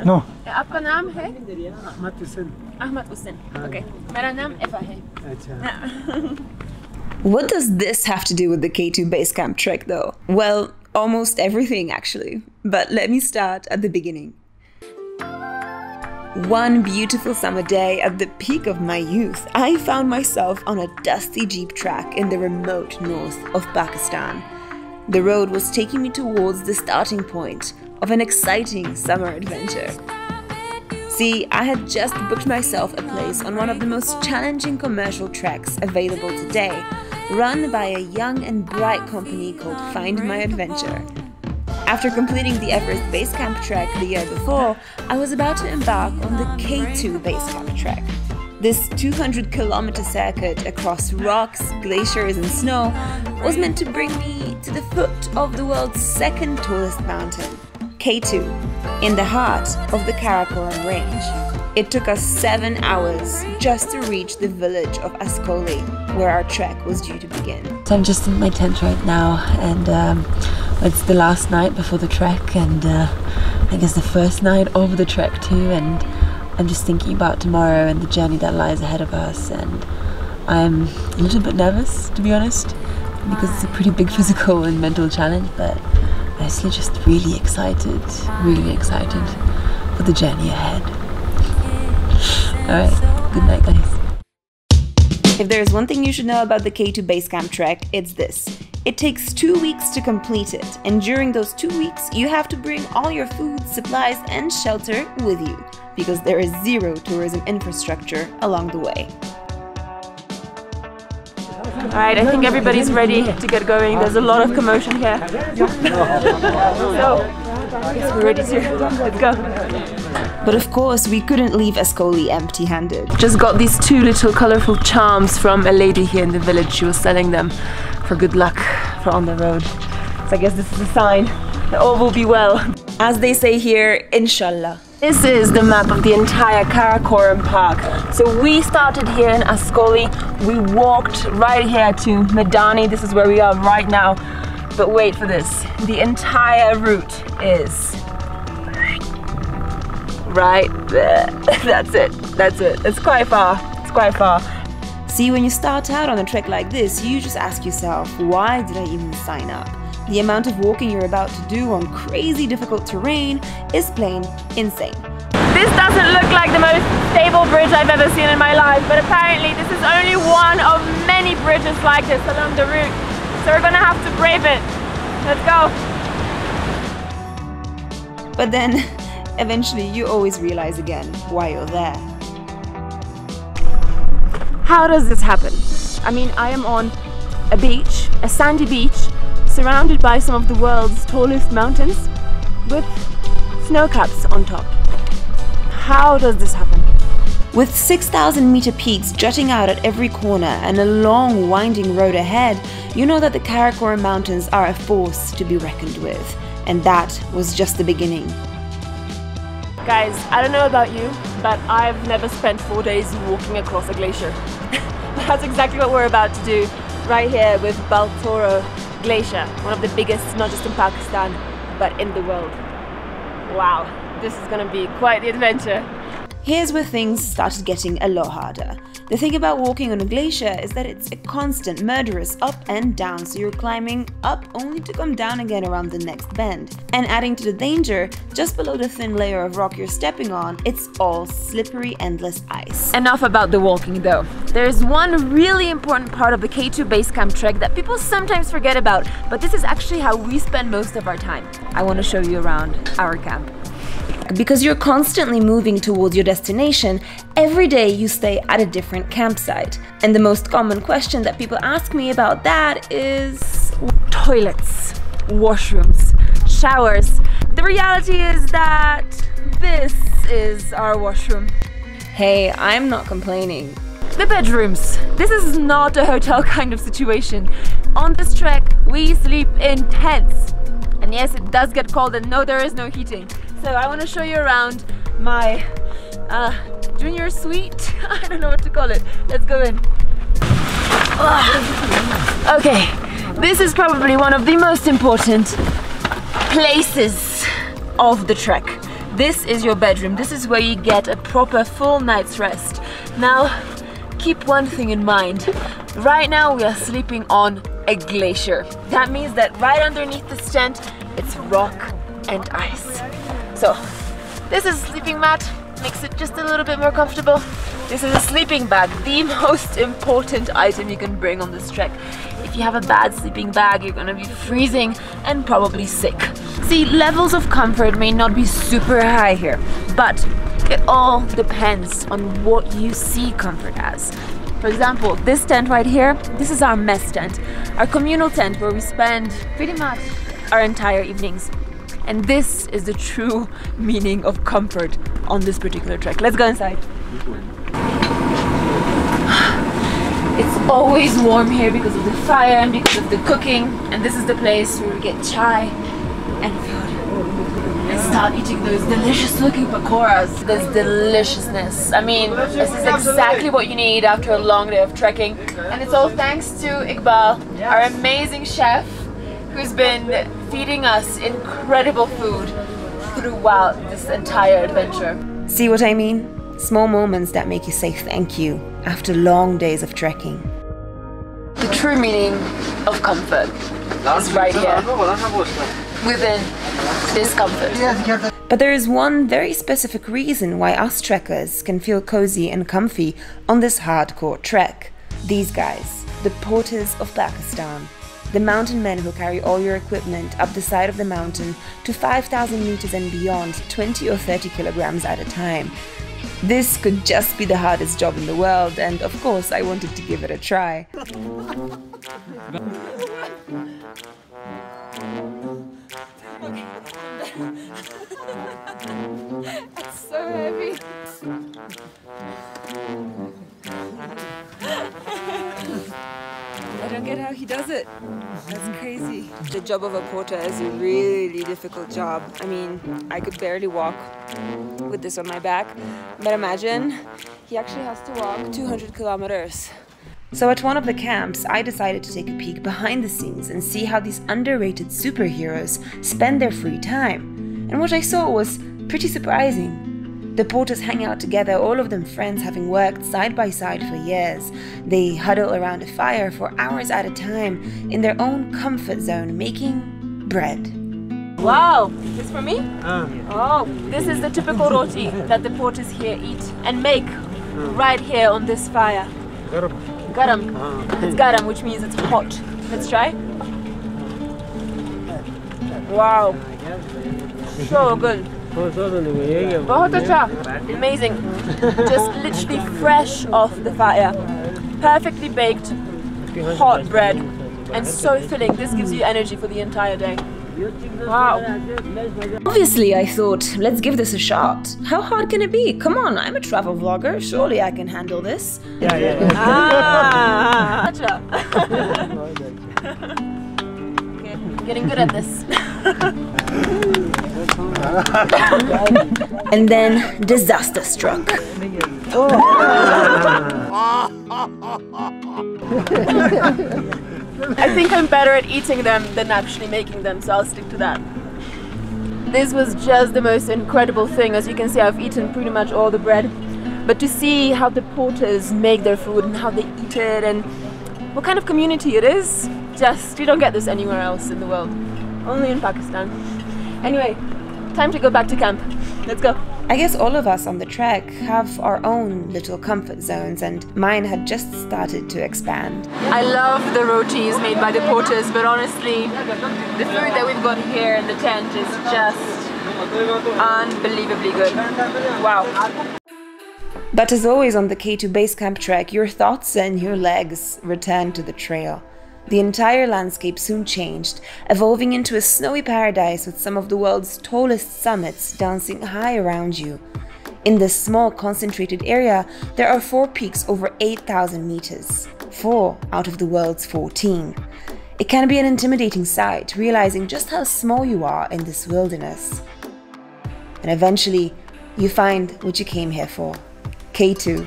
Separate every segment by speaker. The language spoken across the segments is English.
Speaker 1: No.
Speaker 2: आपका नाम है?
Speaker 1: Ahmad Hussain.
Speaker 2: Ahmad Hussain. Okay. मेरा नाम Eva है.
Speaker 1: अच्छा.
Speaker 3: What does this have to do with the K2 base camp trek though? Well, almost everything actually. But let me start at the beginning. One beautiful summer day at the peak of my youth, I found myself on a dusty jeep track in the remote north of Pakistan. The road was taking me towards the starting point of an exciting summer adventure. See, I had just booked myself a place on one of the most challenging commercial treks available today, run by a young and bright company called Find My Adventure. After completing the Everest Base Camp trek the year before, I was about to embark on the K2 Base Camp trek. This 200-kilometer circuit across rocks, glaciers and snow was meant to bring me to the foot of the world's second tallest mountain, K2, in the heart of the Karakoram range. It took us 7 hours just to reach the village of Ascoli, where our trek was due to begin.
Speaker 4: So I'm just in my tent right now, and it's the last night before the trek, and I guess the first night of the trek too, and I'm just thinking about tomorrow and the journey that lies ahead of us, and I'm a little bit nervous, to be honest, because it's a pretty big physical and mental challenge, but honestly just really excited for the journey ahead. Alright, good night guys.
Speaker 3: If there's one thing you should know about the K2 Base Camp trek, it's this. It takes 2 weeks to complete it, and during those 2 weeks you have to bring all your food, supplies and shelter with you, because there is zero tourism infrastructure along the way.
Speaker 2: Alright, I think everybody's ready to get going. There's a lot of commotion here. So, I guess we're ready to. Let's go.
Speaker 3: But of course, we couldn't leave Ascoli empty-handed.
Speaker 2: Just got these 2 little colorful charms from a lady here in the village. She was selling them for good luck for on the road. So I guess this is a sign that all will be well.
Speaker 3: As they say here, Inshallah.
Speaker 2: This is the map of the entire Karakoram park. So we started here in Ascoli. We walked right here to Medani. This is where we are right now. But wait for this. The entire route is right there. That's it. That's it. It's quite far. It's quite far.
Speaker 3: See, when you start out on a trek like this, you just ask yourself, why did I even sign up? The amount of walking you're about to do on crazy difficult terrain is plain insane.
Speaker 2: This doesn't look like the most stable bridge I've ever seen in my life, but apparently this is only one of many bridges like this along the route. So we're gonna have to brave it. Let's go.
Speaker 3: But then, eventually you always realize again why you're there.
Speaker 2: How does this happen? I mean, I am on a beach, a sandy beach, surrounded by some of the world's tallest mountains with snow caps on top. How does this happen?
Speaker 3: With 6,000-meter peaks jutting out at every corner and a long winding road ahead, you know that the Karakoram Mountains are a force to be reckoned with. And that was just the beginning.
Speaker 2: Guys, I don't know about you, but I've never spent 4 days walking across a glacier. That's exactly what we're about to do right here with Baltoro Glacier, one of the biggest not just in Pakistan but in the world. Wow, this is gonna be quite the adventure.
Speaker 3: Here's where things started getting a lot harder. The thing about walking on a glacier is that it's a constant murderous up and down, so you're climbing up only to come down again around the next bend. And adding to the danger, just below the thin layer of rock you're stepping on, it's all slippery, endless ice.
Speaker 2: Enough about the walking though. There's one really important part of the K2 Base Camp trek that people sometimes forget about, but this is actually how we spend most of our time. I want to show you around our camp.
Speaker 3: Because you're constantly moving towards your destination, every day you stay at a different campsite. And the most common question that people ask me about that is
Speaker 2: toilets, washrooms, showers. The reality is that this is our washroom.
Speaker 3: Hey, I'm not complaining.
Speaker 2: The bedrooms. This is not a hotel kind of situation. On this trek, we sleep in tents. And yes, it does get cold, and no, there is no heating. So I want to show you around my junior suite. I don't know what to call it. Let's go in. Okay, this is probably one of the most important places of the trek. This is your bedroom. This is where you get a proper full night's rest. Now, keep one thing in mind. Right now we are sleeping on a glacier. That means that right underneath this tent, it's rock and ice. So, this is a sleeping mat, makes it just a little bit more comfortable. This is a sleeping bag, the most important item you can bring on this trek. If you have a bad sleeping bag, you're gonna be freezing and probably sick. See, levels of comfort may not be super high here, but it all depends on what you see comfort as. For example, this tent right here, this is our mess tent, our communal tent where we spend pretty much our entire evenings. And this is the true meaning of comfort on this particular trek. Let's go inside. It's always warm here because of the fire and because of the cooking. And this is the place where we get chai and food. And start eating those delicious looking pakoras. This deliciousness. I mean, this is exactly what you need after a long day of trekking. And it's all thanks to Iqbal, our amazing chef, who's been feeding us incredible food throughout this entire adventure.
Speaker 3: See what I mean? Small moments that make you say thank you after long days of trekking.
Speaker 2: The true meaning of comfort is right here, within this comfort.
Speaker 3: But there is one very specific reason why us trekkers can feel cozy and comfy on this hardcore trek. These guys, the porters of Pakistan. The mountain men who carry all your equipment up the side of the mountain to 5,000 meters and beyond, 20 or 30 kilograms at a time. This could just be the hardest job in the world, and of course I wanted to give it a try.
Speaker 2: It's so heavy.
Speaker 3: I don't get how he does it. That's crazy. The job of a porter is a really difficult job. I mean, I could barely walk with this on my back, but imagine he actually has to walk 200 kilometers. So at one of the camps, I decided to take a peek behind the scenes and see how these underrated superheroes spend their free time. And what I saw was pretty surprising. The porters hang out together, all of them friends having worked side by side for years. They huddle around a fire for hours at a time in their own comfort zone, making bread.
Speaker 2: Wow, this for me? Oh, this is the typical roti that the porters here eat and make right here on this fire. Garam. It's garam, which means it's hot. Let's try. Wow, so good. Amazing. Just literally fresh off the fire. Perfectly baked, hot bread, and so filling. This gives you energy for the entire day. Wow.
Speaker 3: Obviously, I thought, let's give this a shot. How hard can it be? Come on, I'm a travel vlogger. Surely I can handle this.
Speaker 2: Ah. Okay, getting good at this.
Speaker 3: And then disaster struck.
Speaker 2: I think I'm better at eating them than actually making them, so I'll stick to that. This was just the most incredible thing. As you can see, I've eaten pretty much all the bread. But to see how the porters make their food and how they eat it and what kind of community it is, you don't get this anywhere else in the world. Only in Pakistan. Anyway, time to go back to camp. Let's go.
Speaker 3: I guess all of us on the trek have our own little comfort zones, and mine had just started to expand.
Speaker 2: I love the rotis made by the porters, but honestly, the food that we've got here in the tent is just unbelievably good. Wow.
Speaker 3: But as always on the K2 Base Camp trek, your thoughts and your legs return to the trail. The entire landscape soon changed, evolving into a snowy paradise with some of the world's tallest summits dancing high around you. In this small concentrated area, there are 4 peaks over 8,000 meters, 4 out of the world's 14. It can be an intimidating sight, realizing just how small you are in this wilderness. And eventually, you find what you came here for, K2.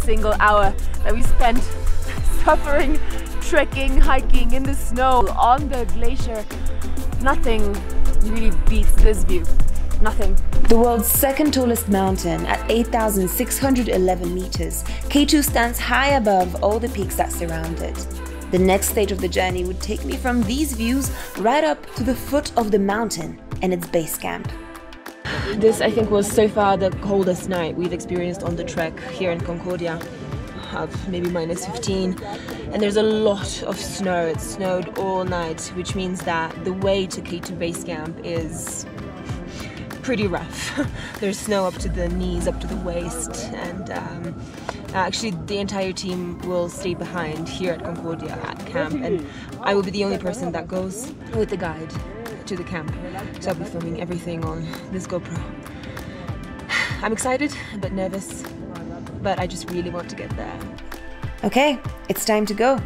Speaker 2: single hour that we spent suffering, trekking, hiking in the snow on the glacier. Nothing really beats this view. Nothing.
Speaker 3: The world's second tallest mountain at 8,611 meters, K2 stands high above all the peaks that surround it. The next stage of the journey would take me from these views right up to the foot of the mountain and its base camp.
Speaker 2: This, I think, was so far the coldest night we've experienced on the trek here in Concordia, of maybe -15, and there's a lot of snow. It snowed all night, which means that the way to K2 Base Camp is pretty rough. There's snow up to the knees, up to the waist, and actually the entire team will stay behind here at Concordia at camp, and I will be the only person that goes with the guide to the camp, so I'll be filming everything on this GoPro. I'm excited, a bit nervous, but I just really want to get there.
Speaker 3: Okay, it's time to go.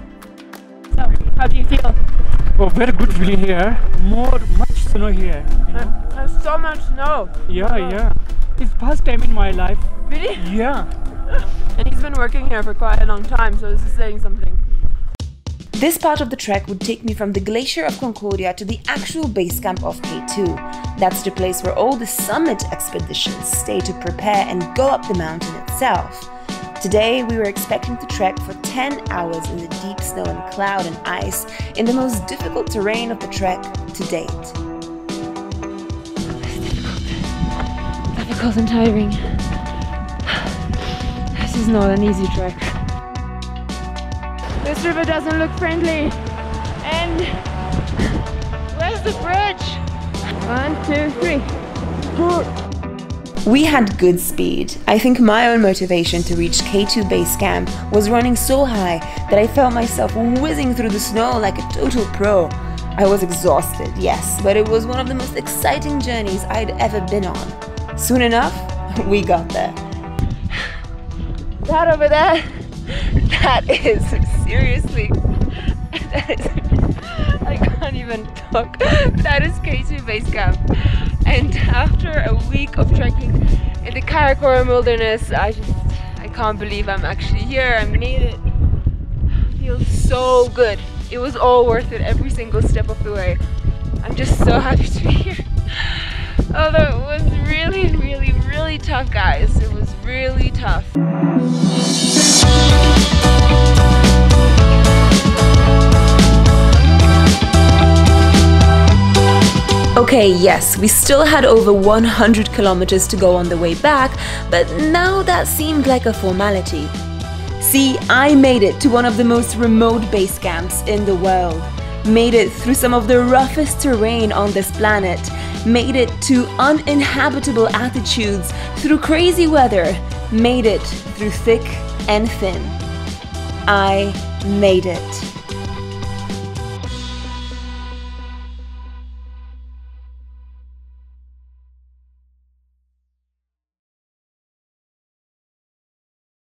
Speaker 2: So, how do you feel?
Speaker 1: Oh, very good feeling here. Much snow here. You know?
Speaker 2: There's so much snow.
Speaker 1: Yeah. It's first time in my life.
Speaker 2: Really?
Speaker 1: Yeah.
Speaker 2: And he's been working here for quite a long time, so this is saying something.
Speaker 3: This part of the trek would take me from the glacier of Concordia to the actual base camp of K2. That's the place where all the summit expeditions stay to prepare and go up the mountain itself. Today we were expecting to trek for 10 hours in the deep snow and cloud and ice in the most difficult terrain of the trek to date.
Speaker 2: Difficult and tiring. This is not an easy trek. This river doesn't look friendly. And where's the bridge? 1, 2, 3.
Speaker 3: We had good speed. I think my own motivation to reach K2 Base Camp was running so high that I felt myself whizzing through the snow like a total pro. I was exhausted, yes, but it was one of the most exciting journeys I'd ever been on. Soon enough, we got there.
Speaker 2: That over there, that is seriously, I can't even talk. That is K2 Base Camp. And after a week of trekking in the Karakoram wilderness, I can't believe I'm actually here. I made it. It feels so good. It was all worth it, every single step of the way. I'm just so happy to be here. Although it was really tough, guys. It was really tough.
Speaker 3: Okay, yes, we still had over 100 kilometers to go on the way back, but now that seemed like a formality. See, I made it to one of the most remote base camps in the world. Made it through some of the roughest terrain on this planet. Made it to uninhabitable altitudes, through crazy weather. Made it through thick and thin. I made it.